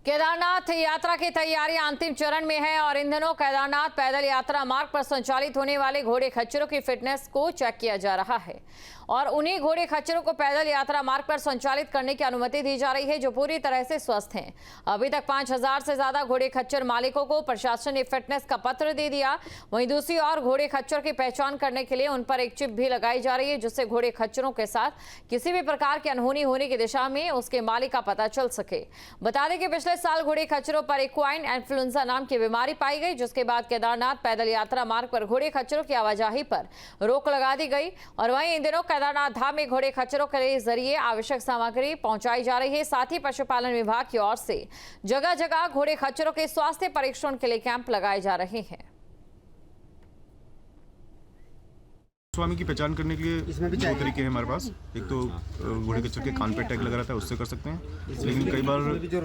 केदारनाथ यात्रा की तैयारियां अंतिम चरण में है और इन दिनों केदारनाथ पैदल यात्रा मार्ग पर संचालित होने वाले घोड़े खच्चरों की फिटनेस को चेक किया जा रहा है और उन्हीं घोड़े खच्चरों को पैदल यात्रा मार्ग पर संचालित करने की अनुमति दी जा रही है जो पूरी तरह से स्वस्थ हैं। अभी तक 5000 से ज्यादा घोड़े खच्चर मालिकों को प्रशासन ने फिटनेस का पत्र दे दिया। वहीं दूसरी ओर घोड़े खच्चर की पहचान करने के लिए उन पर एक चिप भी लगाई जा रही है जिससे घोड़े खच्चरों के साथ किसी भी प्रकार की अनहोनी होने की दिशा में उसके मालिक का पता चल सके। बता दें कि पिछले साल घोड़े खच्चरों पर इक्वाइन इन्फ्लुएंजा नाम की बीमारी पाई गई, जिसके बाद केदारनाथ पैदल यात्रा मार्ग पर घोड़े खच्चरों की आवाजाही पर रोक लगा दी गई। और वहीं इन दिनों केदारनाथ धाम में घोड़े खच्चरों के जरिए आवश्यक सामग्री पहुंचाई जा रही है। साथ ही पशुपालन विभाग की ओर से जगह जगह घोड़े खच्चरों के स्वास्थ्य परीक्षण के लिए कैंप लगाए जा रहे हैं। स्वामी की पहचान करने के लिए दो तरीके हैं हमारे पास। एक तो घोड़े खच्चर के कान पे टैग लगा रहता है, उससे कर सकते हैं। लेकिन कई बार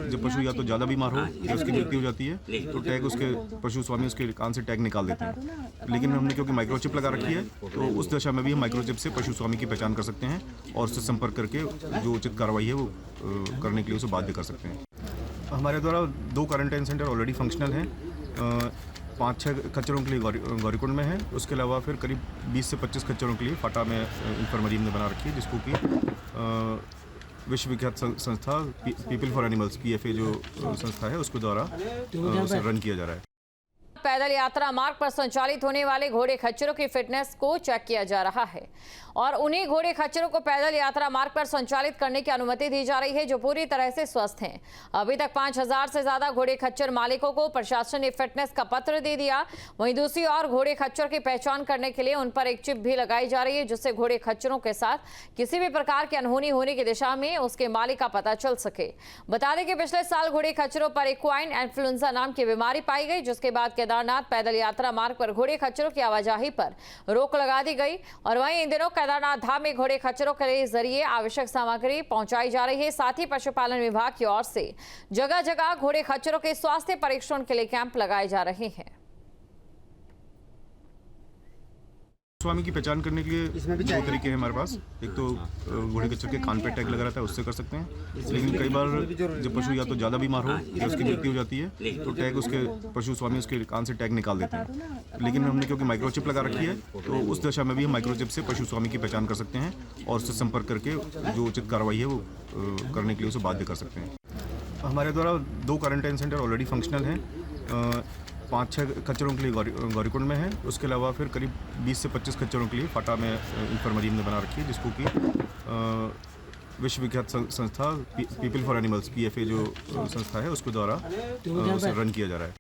जब पशु या तो ज़्यादा बीमार हो या उसकी मृत्यु हो जाती है तो टैग उसके पशु स्वामी उसके कान से टैग निकाल देते हैं। लेकिन हमने क्योंकि माइक्रोचिप लगा रखी है तो उस दशा में भी हम माइक्रोचिप से पशु स्वामी की पहचान कर सकते हैं और उससे संपर्क करके जो उचित कार्रवाई है वो करने के लिए उसे बाध्य कर सकते हैं। हमारे द्वारा 2 क्वारंटाइन सेंटर ऑलरेडी फंक्शनल हैं। 5-6 खच्चरों के लिए गौरीकुंड में है। उसके अलावा फिर करीब 20 से 25 खच्चरों के लिए फाटा में इंफर्मरी ने बना रखी है, जिसको कि विश्वविख्यात संस्था पीपल फॉर एनिमल्स PFA जो संस्था है उसके द्वारा उसे रन किया जा रहा है। पैदल यात्रा मार्ग पर संचालित होने वाले घोड़े खच्चरों की फिटनेस को चेक किया जा रहा है और उन्हीं घोड़े खच्चरों को पैदल यात्रा मार्ग पर संचालित करने की अनुमति दी जा रही है जो पूरी तरह से स्वस्थ हैं। अभी तक 5000 से ज्यादा घोड़े खच्चर मालिकों को प्रशासन ने फिटनेस का पत्र दे दिया। वहीं दूसरी ओर घोड़े खच्चर की पहचान करने के लिए उन पर एक चिप भी लगाई जा रही है जिससे घोड़े खच्चरों के साथ किसी भी प्रकार की अनहोनी होने की दिशा में उसके मालिक का पता चल सके। बता दें कि पिछले साल घोड़े खच्चरों पर इक्वाइन इन्फ्लुएंजा नाम की बीमारी पाई गई, जिसके बाद केदारनाथ पैदल यात्रा मार्ग पर घोड़े खच्चरों की आवाजाही पर रोक लगा दी गई। और वहीं इन दिनों केदारनाथ धाम में घोड़े खच्चरों के जरिए आवश्यक सामग्री पहुंचाई जा रही है। साथ ही पशुपालन विभाग की ओर से जगह जगह घोड़े खच्चरों के स्वास्थ्य परीक्षण के लिए कैंप लगाए जा रहे हैं। स्वामी की पहचान करने के लिए दो तरीके हैं हमारे पास। एक तो घोड़े खच्चर के कान पे टैग लगा रहता है, उससे कर सकते हैं। लेकिन कई बार जब पशु या तो ज़्यादा बीमार हो या उसकी मृत्यु हो जाती है तो टैग उसके पशु स्वामी उसके कान से टैग निकाल देते हैं। लेकिन हमने क्योंकि माइक्रोचिप लगा रखी है तो उस दशा में भी हम माइक्रोचिप से पशु स्वामी की पहचान कर सकते हैं और उससे संपर्क करके जो उचित कार्रवाई है वो करने के लिए उसे बाध्य कर सकते हैं। हमारे द्वारा 2 क्वारंटाइन सेंटर ऑलरेडी फंक्शनल हैं। 5-6 खच्चरों के लिए गौरीकुंड में है। उसके अलावा फिर करीब 20 से 25 खच्चरों के लिए फाटा में इंफर्मरी ने बना रखी है, जिसको कि विश्वविख्यात संस्था पीपल फॉर एनिमल्स PFA जो संस्था है उसके द्वारा उसे रन किया जा रहा है।